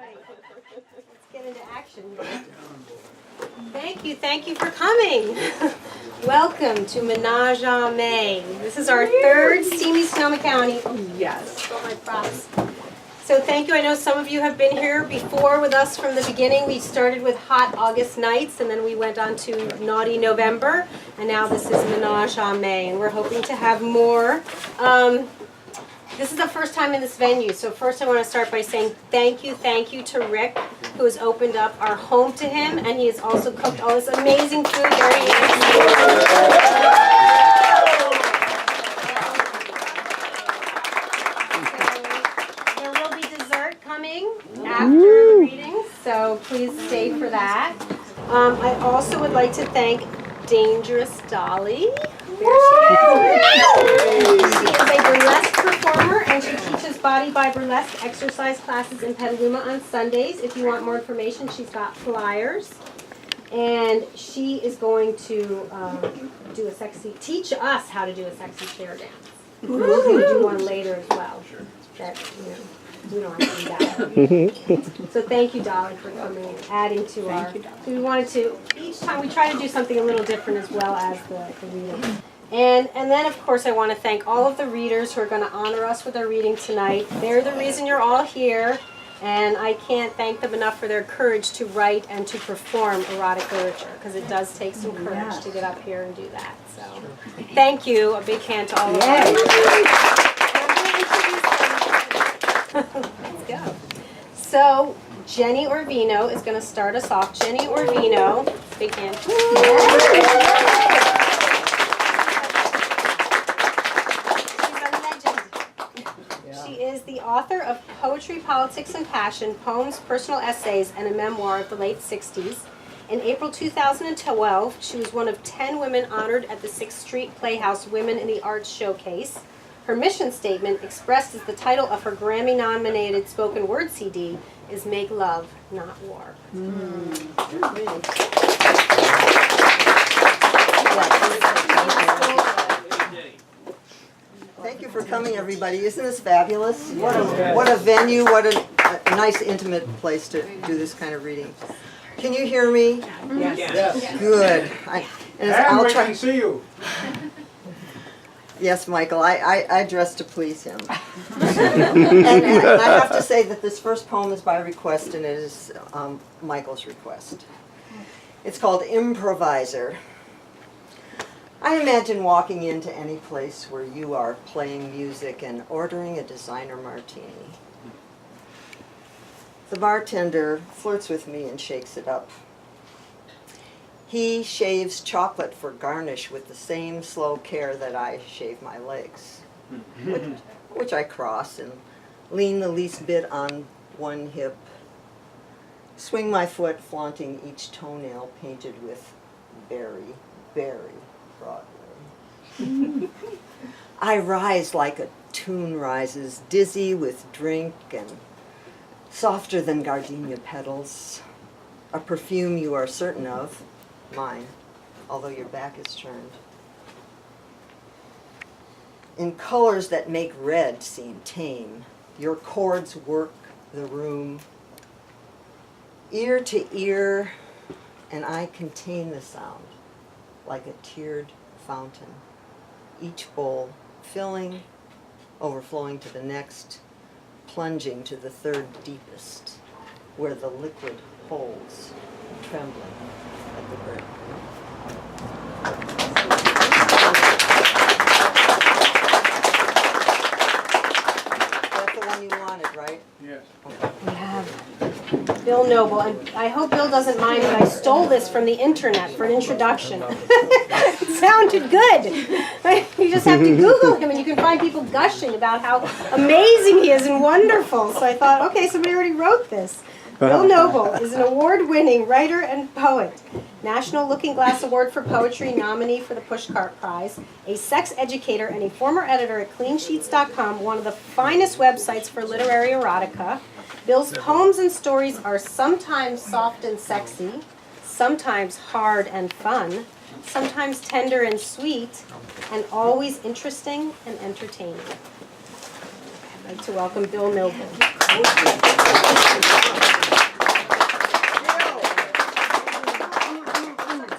right, let's get into action. Thank you for coming. Welcome to Menage-a-May. This is our third Steamy Sonoma County. Oh, yes. Got my props. So thank you. I know some of you have been here before with us from the beginning. We started with hot August nights, and then we went on to naughty November, and now this is Menage-a-May, and we're hoping to have more. This is the first time in this venue, so first I want to start by saying thank you to Rick, who has opened up our home to him, and he has also cooked all this amazing food. There he is. There will be dessert coming after the readings, so please stay for that. I also would like to thank Dangerous Dolly. There she is. She is a burlesque performer, and she teaches body by burlesque exercise classes in Petaluma on Sundays. If you want more information, she's got flyers. And she is going to teach us how to do a sexy chair dance. We're going to do one later as well. That, we don't have to do that. So thank you, Dolly, for coming and adding to our. We wanted to, each time we try to do something a little different as well as the reading. And then, of course, I want to thank all of the readers who are going to honor us with their reading tonight. They're the reason you're all here, and I can't thank them enough for their courage to write and to perform erotic literature, because it does take some courage to get up here and do that. So thank you. A big hand to all of you. Let's go. So Jenny Orvino is going to start us off. Jenny Orvino, big hand. She is the author of Poetry, Politics, and Passion, Poems, Personal Essays, and a Memoir of the late 60s. In April 2012, she was one of 10 women honored at the 6th Street Playhouse Women in the Arts Showcase. Her mission statement, expressed as the title of her Grammy-nominated spoken word CD, is Make Love, Not War. Thank you for coming, everybody. Isn't this fabulous? What a venue, what a nice, intimate place to do this kind of reading. Can you hear me? Yes. Good. I'll try to see you. Yes, Michael, I dress to please him. and I have to say that this first poem is by request, and it is Michael's request. It's called Improviser. I imagine walking into any place where you are playing music and ordering a designer martini. The bartender flirts with me and shakes it up. He shaves chocolate for garnish with the same slow care that I shave my legs, which I cross and lean the least bit on one hip, swing my foot flaunting each toenail painted with berry, Broadway. I rise like a tune rises, dizzy with drink and softer than gardenia petals, a perfume you are certain of, mine, although your back is turned. In colors that make red seem tame, your chords work the room, ear to ear, and I contain the sound like a tiered fountain, each bowl filling, overflowing to the next, plunging to the third deepest, where the liquid holds, trembling at the brim. That's the one you wanted, right? Yes. We have Bill Noble, and I hope Bill doesn't mind that I stole this from the internet for an introduction. It sounded good. You just have to Google him and you can find people gushing about how amazing he is and wonderful. So I thought, okay, somebody already wrote this. Bill Noble is an award-winning writer and poet, National Looking Glass Award for Poetry nominee for the Pushcart Prize, a sex educator and a former editor at CleanSheets.com, one of the finest websites for literary erotica. Bill's poems and stories are sometimes soft and sexy, sometimes hard and fun, sometimes tender and sweet, and always interesting and entertaining. I'd like to welcome Bill Noble. It's up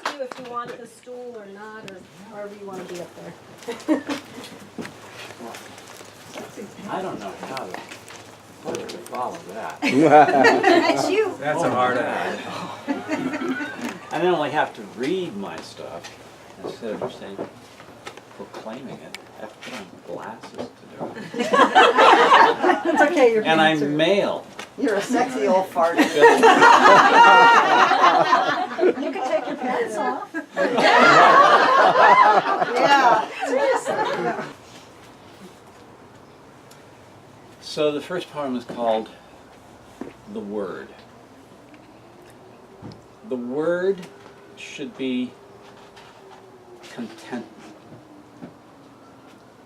to you if you want the stool or not, or however you want to be up there. I don't know how to follow that. That's you. That's a hard act. I then only have to read my stuff instead of just saying, proclaiming it. I have to put on glasses to do it. That's okay, you're And I'm being male. You're a sexy old fart. You can take your pants off. Yeah, seriously. So the first poem is called The Word. The word should be contentment.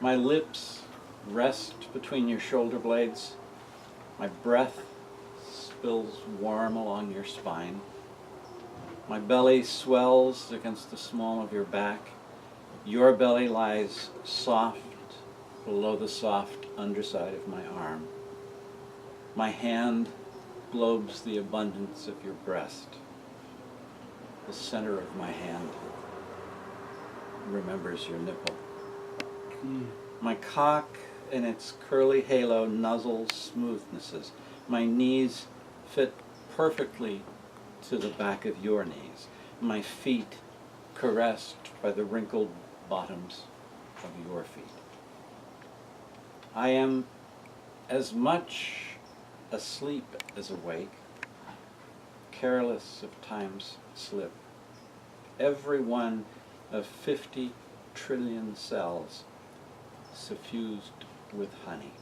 My lips rest between your shoulder blades. My breath spills warm along your spine. My belly swells against the small of your back. Your belly lies soft below the soft underside of my arm. My hand globes the abundance of your breast. The center of my hand remembers your nipple. My cock and its curly halo nuzzles smoothnesses. My knees fit perfectly to the back of your knees. My feet caressed by the wrinkled bottoms of your feet. I am as much asleep as awake, careless of time's slip. Every one of 50 trillion cells suffused with honey.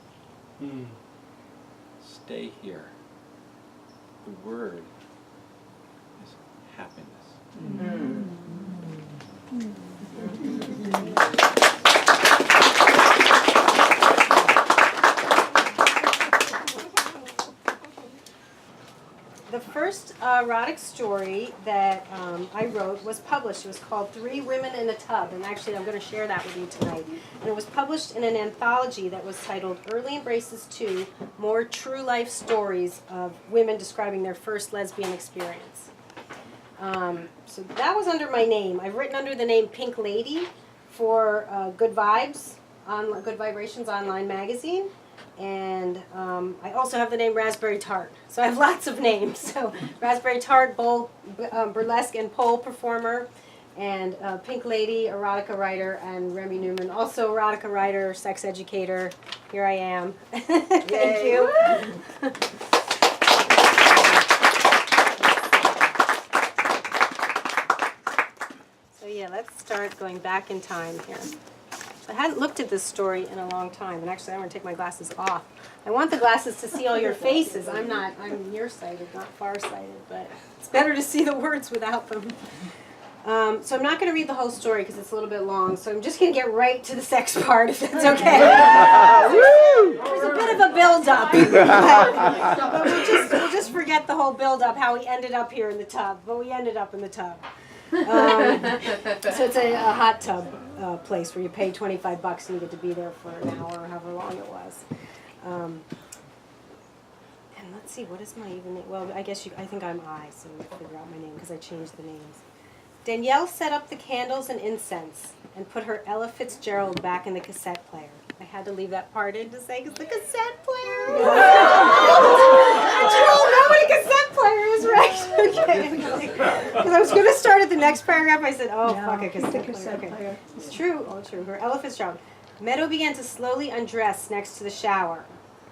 Stay here. The word is happiness. The first erotic story that I wrote was published. It was called 3 Women in a Tub, and actually I'm going to share that with you tonight. And it was published in an anthology that was titled Early Embraces 2, More True Life Stories of Women Describing Their First Lesbian Experience. So that was under my name. I've written under the name Pink Lady for Good Vibes, Good Vibrations Online magazine. And I also have the name Raspberry Tart. So I have lots of names. So Raspberry Tart, burlesque and pole performer, and Pink Lady, erotica writer, and Remy Newman, also erotica writer, sex educator. Here I am. Thank you. So yeah, let's start going back in time here. I hadn't looked at this story in a long time, and actually I'm going to take my glasses off. I want the glasses to see all your faces. I'm nearsighted, not farsighted, but it's better to see the words without them. So I'm not going to read the whole story because it's a little bit long, so I'm just going to get right to the sex part, if that's okay. There's a bit of a build-up, but we'll just forget the whole build-up, how we ended up here in the tub, but we ended up in the tub. So it's a hot tub place where you pay $25 and you get to be there for an hour or however long it was. And let's see, what is my even name? Well, I think I'm I, so you figure out my name because I changed the names. Danielle set up the candles and incense and put her Ella Fitzgerald back in the cassette player. I had to leave that part in to say, because the cassette player. Did you all know what a cassette player is, right? Okay. Because I was going to start at the next paragraph. I said, oh, fuck, a cassette player. Okay. It's true. All true. Her Ella Fitzgerald. Meadow began to slowly undress next to the shower.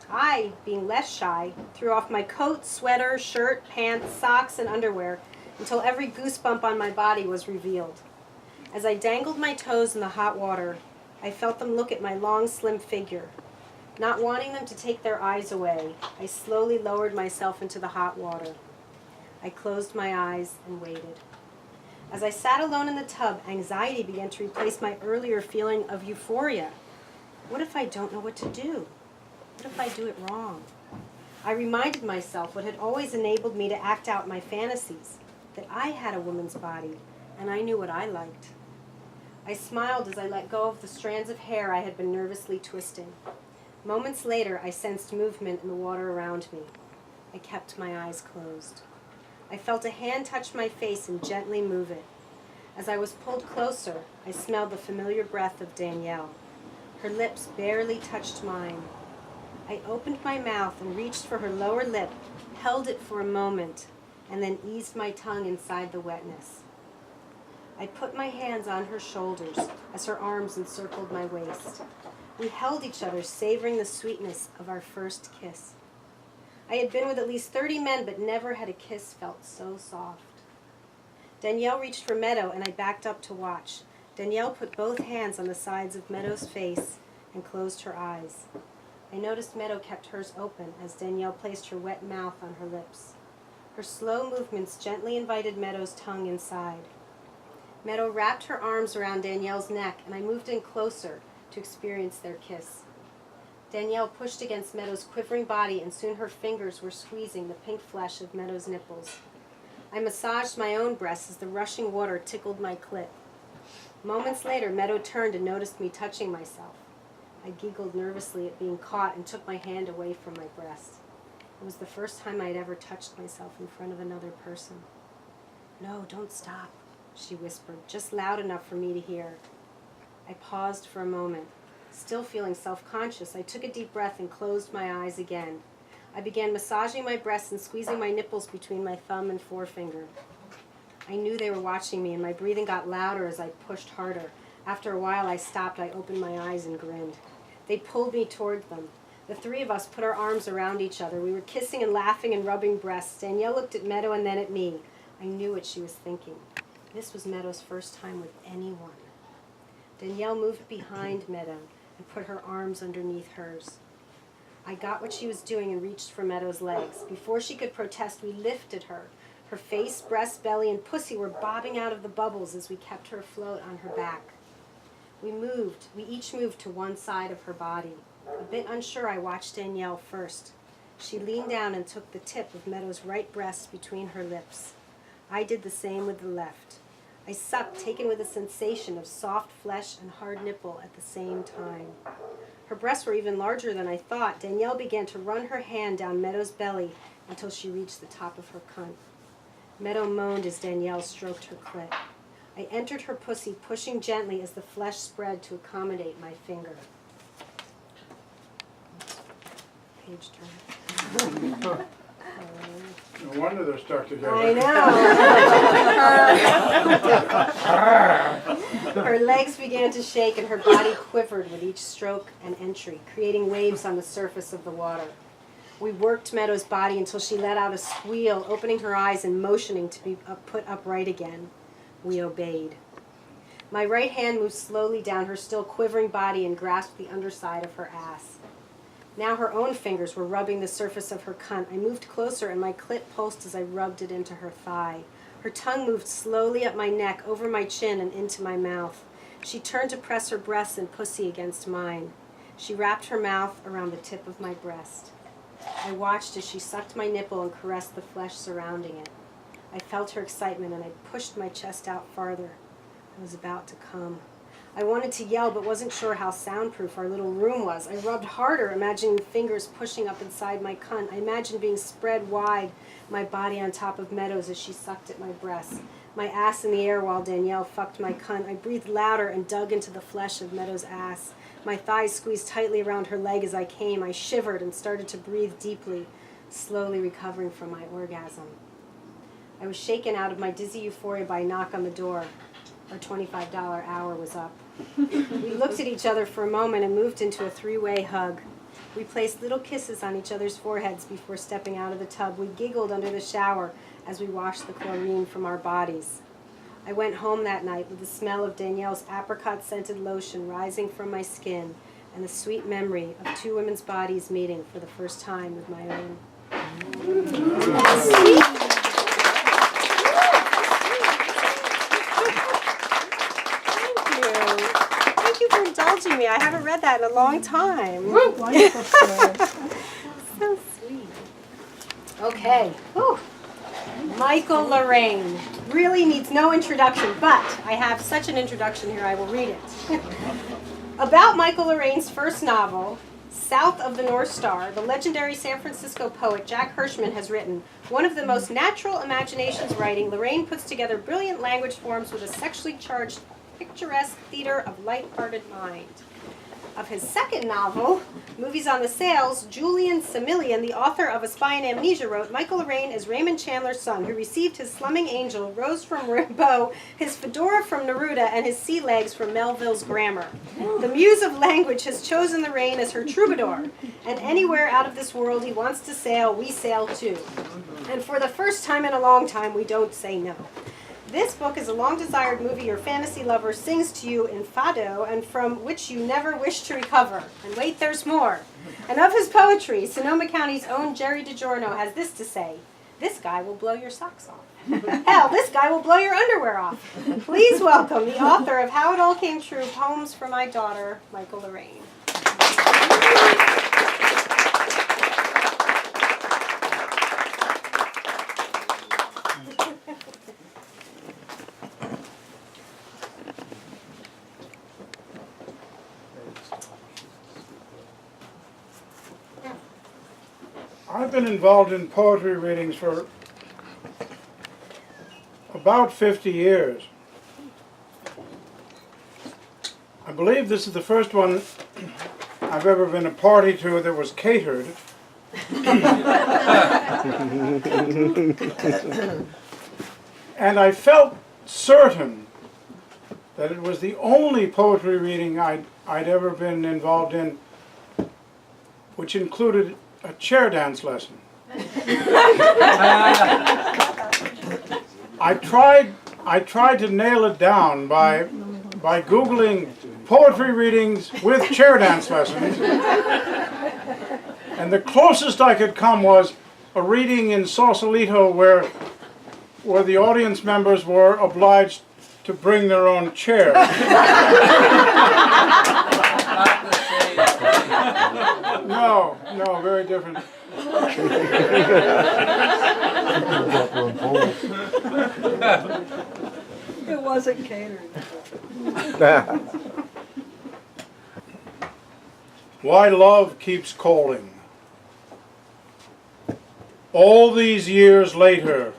I, being less shy, threw off my coat, sweater, shirt, pants, socks, and underwear until every goosebump on my body was revealed. As I dangled my toes in the hot water, I felt them look at my long, slim figure. Not wanting them to take their eyes away, I slowly lowered myself into the hot water. I closed my eyes and waited. As I sat alone in the tub, anxiety began to replace my earlier feeling of euphoria. What if I don't know what to do? What if I do it wrong? I reminded myself what had always enabled me to act out my fantasies, that I had a woman's body, and I knew what I liked. I smiled as I let go of the strands of hair I had been nervously twisting. Moments later, I sensed movement in the water around me. I kept my eyes closed. I felt a hand touch my face and gently move it. As I was pulled closer, I smelled the familiar breath of Danielle. Her lips barely touched mine. I opened my mouth and reached for her lower lip, held it for a moment, and then eased my tongue inside the wetness. I put my hands on her shoulders as her arms encircled my waist. We held each other, savoring the sweetness of our first kiss. I had been with at least 30 men, but never had a kiss felt so soft. Danielle reached for Meadow, and I backed up to watch. Danielle put both hands on the sides of Meadow's face and closed her eyes. I noticed Meadow kept hers open as Danielle placed her wet mouth on her lips. Her slow movements gently invited Meadow's tongue inside. Meadow wrapped her arms around Danielle's neck, and I moved in closer to experience their kiss. Danielle pushed against Meadow's quivering body, and soon her fingers were squeezing the pink flesh of Meadow's nipples. I massaged my own breasts as the rushing water tickled my clit. Moments later, Meadow turned and noticed me touching myself. I giggled nervously at being caught and took my hand away from my breast. It was the first time I had ever touched myself in front of another person. "No, don't stop," she whispered, just loud enough for me to hear. I paused for a moment. Still feeling self-conscious, I took a deep breath and closed my eyes again. I began massaging my breasts and squeezing my nipples between my thumb and forefinger. I knew they were watching me, and my breathing got louder as I pushed harder. After a while, I stopped. I opened my eyes and grinned. They pulled me toward them. The three of us put our arms around each other. We were kissing and laughing and rubbing breasts. Danielle looked at Meadow and then at me. I knew what she was thinking. This was Meadow's first time with anyone. Danielle moved behind Meadow and put her arms underneath hers. I got what she was doing and reached for Meadow's legs. Before she could protest, we lifted her. Her face, breast, belly, and pussy were bobbing out of the bubbles as we kept her afloat on her back. We each moved to one side of her body. A bit unsure, I watched Danielle first. She leaned down and took the tip of Meadow's right breast between her lips. I did the same with the left. I sucked, taken with a sensation of soft flesh and hard nipple at the same time. Her breasts were even larger than I thought. Danielle began to run her hand down Meadow's belly until she reached the top of her cunt. Meadow moaned as Danielle stroked her clit. I entered her pussy, pushing gently as the flesh spread to accommodate my finger. Page turn. No wonder they're stuck together. I know. Her legs began to shake and her body quivered with each stroke and entry, creating waves on the surface of the water. We worked Meadow's body until she let out a squeal, opening her eyes and motioning to be put upright again. We obeyed. My right hand moved slowly down her still quivering body and grasped the underside of her ass. Now her own fingers were rubbing the surface of her cunt. I moved closer and my clit pulsed as I rubbed it into her thigh. Her tongue moved slowly up my neck, over my chin, and into my mouth. She turned to press her breasts and pussy against mine. She wrapped her mouth around the tip of my breast. I watched as she sucked my nipple and caressed the flesh surrounding it. I felt her excitement and I pushed my chest out farther. I was about to come. I wanted to yell but wasn't sure how soundproof our little room was. I rubbed harder, imagining fingers pushing up inside my cunt. I imagined being spread wide, my body on top of Meadow's as she sucked at my breasts. My ass in the air while Danielle fucked my cunt. I breathed louder and dug into the flesh of Meadow's ass. My thighs squeezed tightly around her leg as I came. I shivered and started to breathe deeply, slowly recovering from my orgasm. I was shaken out of my dizzy euphoria by a knock on the door. Our $25 hour was up. We looked at each other for a moment and moved into a three-way hug. We placed little kisses on each other's foreheads before stepping out of the tub. We giggled under the shower as we washed the chlorine from our bodies. I went home that night with the smell of Danielle's apricot-scented lotion rising from my skin and the sweet memory of two women's bodies meeting for the first time with my own. Thank you for indulging me. I haven't read that in a long time. Wonderful story. So sweet. Okay. Whew. Michael Lorraine really needs no introduction, but I have such an introduction here, I will read it. About Michael Lorraine's first novel, South of the North Star, the legendary San Francisco poet Jack Hirschman has written, one of the most natural imaginations writing, Lorraine puts together brilliant language forms with a sexually charged, picturesque theater of light-hearted mind. Of his second novel, Movies on the Sails, Julian Semilian, the author of A Spy in Amnesia, wrote, Michael Lorraine is Raymond Chandler's son, who received his slumming angel, Rose from Rimbaud, his fedora from Neruda, and his sea legs from Melville's grammar. The muse of language has chosen Lorraine as her troubadour, and anywhere out of this world he wants to sail, we sail too. And for the first time in a long time, we don't say no. This book is a long-desired movie your fantasy lover sings to you in fado and from which you never wish to recover. And wait, there's more. And of his poetry, Sonoma County's own Jerry DiGiorno has this to say, this guy will blow your socks off. Hell, this guy will blow your underwear off. Please welcome the author of How It All Came True, Poems for My Daughter, Michael Lorraine. I've been involved in poetry readings for about 50 years. I believe this is the first one I've ever been a party to that was catered. And I felt certain that it was the only poetry reading I'd ever been involved in which included a chair dance lesson. I tried to nail it down by Googling poetry readings with chair dance lessons, and the closest I could come was a reading in Sausalito where the audience members were obliged to bring their own chair. No, very different. It wasn't catered. Why love keeps calling. All these years later,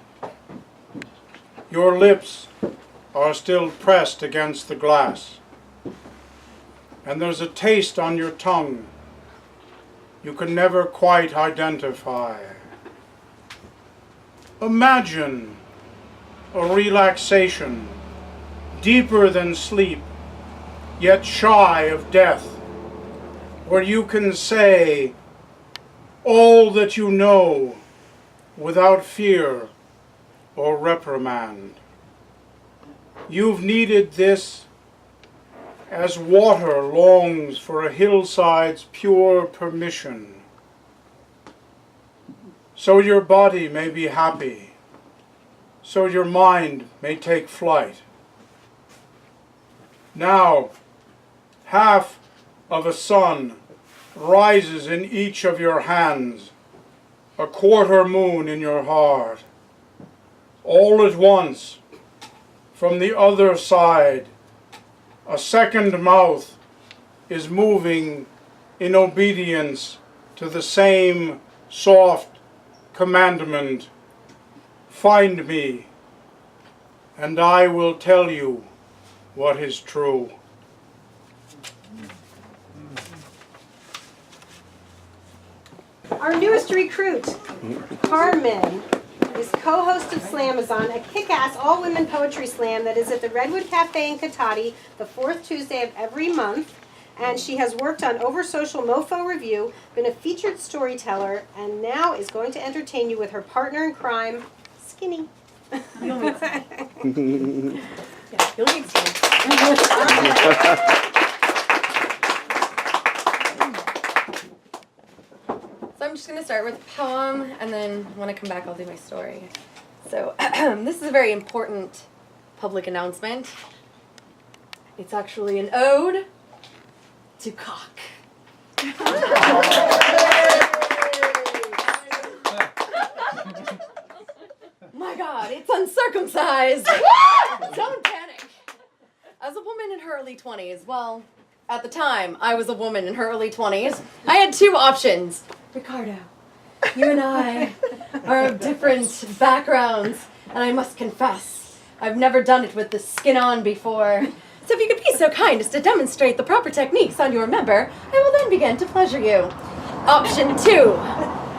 your lips are still pressed against the glass, and there's a taste on your tongue you can never quite identify. Imagine a relaxation deeper than sleep, yet shy of death, where you can say all that you know without fear or reprimand. You've needed this as water longs for a hillside's pure permission. So your body may be happy, so your mind may take flight. Now, half of a sun rises in each of your hands, a quarter moon in your heart. All at once, from the other side, a second mouth is moving in obedience to the same soft commandment. Find me, and I will tell you what is true. Our newest recruit, Carmen, is co-host of Slamazon, a kick-ass all-women poetry slam that is at the Redwood Cafe in Cotati the fourth Tuesday of every month. And she has worked on Over Social Mofo Review, been a featured storyteller, and now is going to entertain you with her partner in crime, Skinny. You'll meet some. Yeah, you'll meet some. So I'm just going to start with a poem, and then when I come back, I'll do my story. So this is a very important public announcement. It's actually an ode to cock. My God, it's uncircumcised. Don't panic. As a woman in her early 20s, well, at the time, I was a woman in her early 20s. I had two options. Ricardo, you and I are of different backgrounds, and I must confess, I've never done it with the skin on before. So if you could be so kind as to demonstrate the proper techniques on your member, I will then begin to pleasure you. Option 2.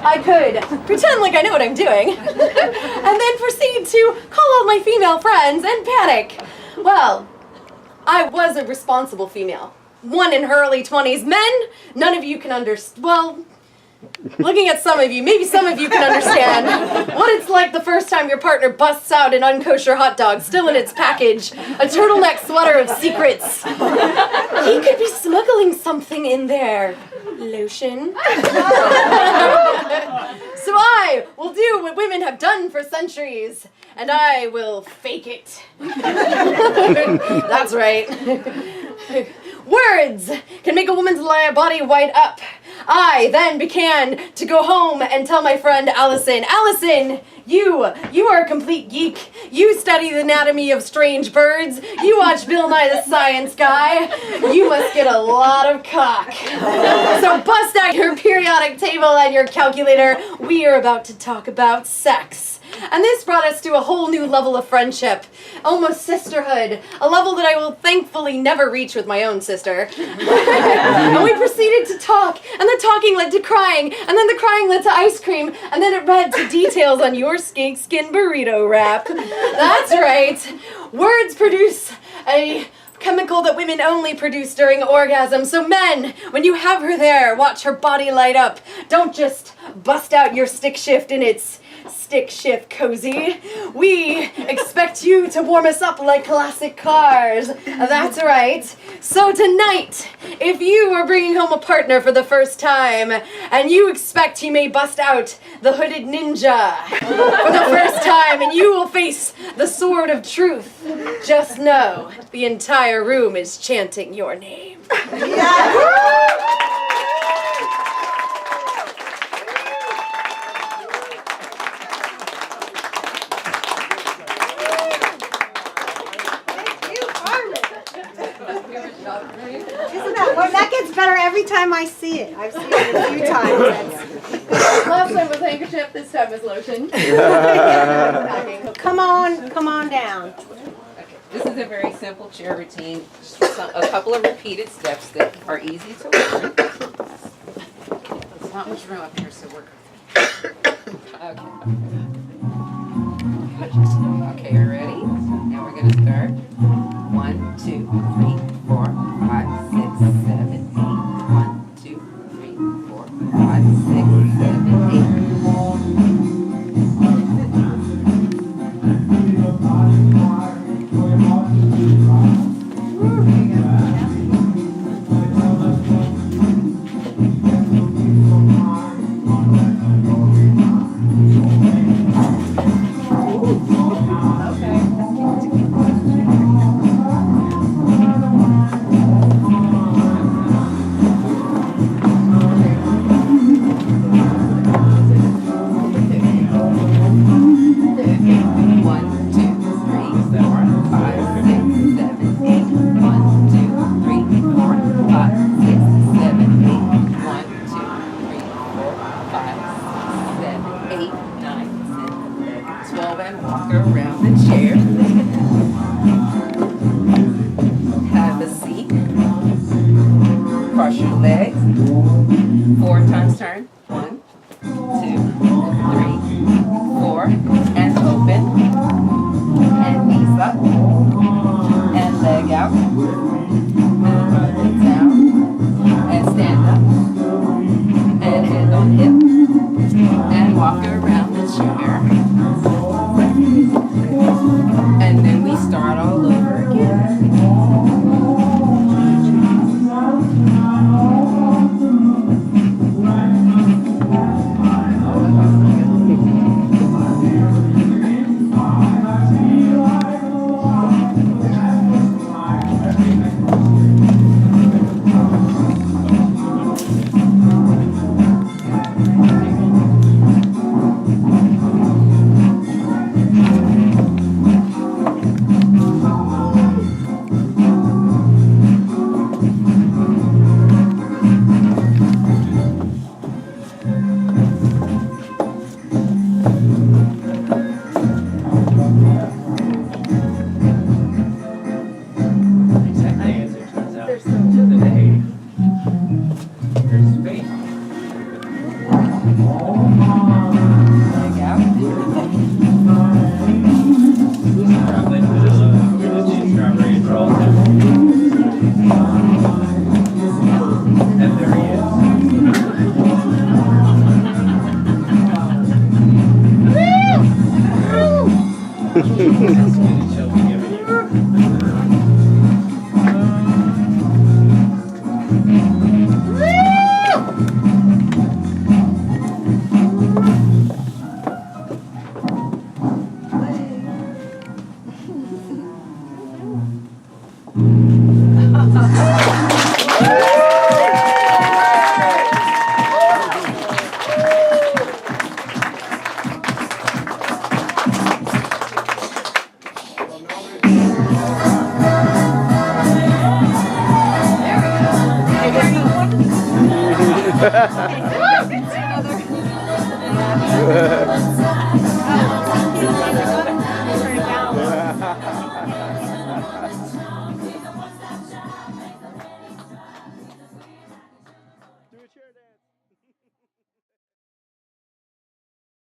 I could pretend like I know what I'm doing, and then proceed to call all my female friends and panic. Well, I was a responsible female. One in her early 20s. Men, none of you can understand. Well, looking at some of you, maybe some of you can understand what it's like the first time your partner busts out an unkosher hot dog, still in its package, a turtleneck sweater of secrets. He could be smuggling something in there. Lotion. So I will do what women have done for centuries, and I will fake it. That's right. Words can make a woman's body white up. I then began to go home and tell my friend Allison, Allison, you are a complete geek. You study the anatomy of strange birds. You watch Bill Nye the Science Guy. You must get a lot of cock. So bust out your periodic table and your calculator. We are about to talk about sex. And this brought us to a whole new level of friendship, almost sisterhood, a level that I will thankfully never reach with my own sister. And we proceeded to talk, and the talking led to crying, and then the crying led to ice cream, and then it led to details on your skink skin burrito wrap. That's right. Words produce a chemical that women only produce during orgasm. So men, when you have her there, watch her body light up. Don't just bust out your stick shift in its stick shift cozy. We expect you to warm us up like classic cars. That's right. So tonight, if you are bringing home a partner for the first time and you expect he may bust out the hooded ninja for the first time and you will face the sword of truth, just know the entire room is chanting your name. Well, that gets better every time I see it. I've seen it a few times. Last time was handkerchief, this time is lotion. Come on down. This is a very simple chair routine, just a couple of repeated steps that are easy to learn. There's not much room up here, so we're okay. Okay, you ready? Now we're gonna start. 1, 2, 3, 4, 5, 6, 7, 8. 1, 2, 3, 4, 5, There we go.